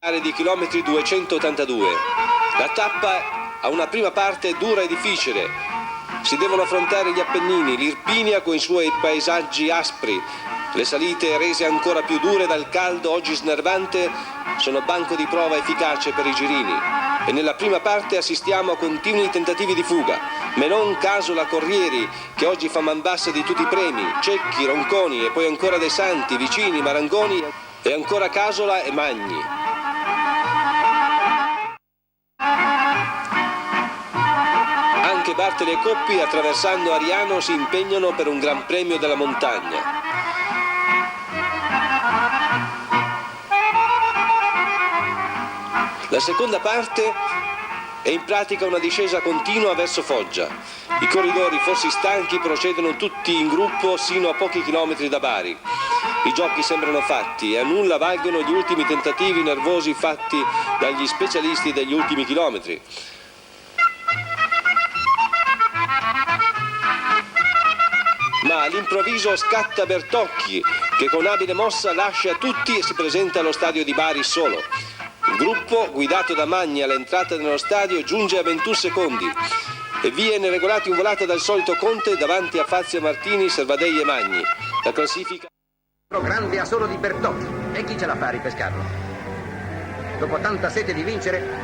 Di chilometri 282. La tappa ha una prima parte dura e difficile. Si devono affrontare gli Appennini, l'Irpinia con i suoi paesaggi aspri. Le salite rese ancora più dure dal caldo oggi snervante sono banco di prova efficace per i girini. E nella prima parte assistiamo a continui tentativi di fuga. Menon, Casola, Corrieri, che oggi fa man bassa di tutti i premi, Cecchi, Ronconi e poi ancora De Santi, Vicini, Marangoni e ancora Casola e Magni. Anche Bartoli e Coppi, attraversando Ariano, si impegnano per un Gran Premio della montagna. La seconda parte è in pratica una discesa continua verso Foggia. I corridori, forse stanchi, procedono tutti in gruppo sino a pochi chilometri da Bari. I giochi sembrano fatti e a nulla valgono gli ultimi tentativi nervosi fatti dagli specialisti degli ultimi chilometri. Ma all'improvviso scatta Bertocchi, che con abile mossa lascia tutti e si presenta allo stadio di Bari solo. Il gruppo, guidato da Magni all'entrata nello stadio, giunge a 21 secondi e viene regolato in volata dal solito Conte davanti a Fazio Martini, Servadei e Magni. La classifica grande a solo di Bertocchi, e chi ce la fa a ripescarlo? Dopo tanta sete di vincere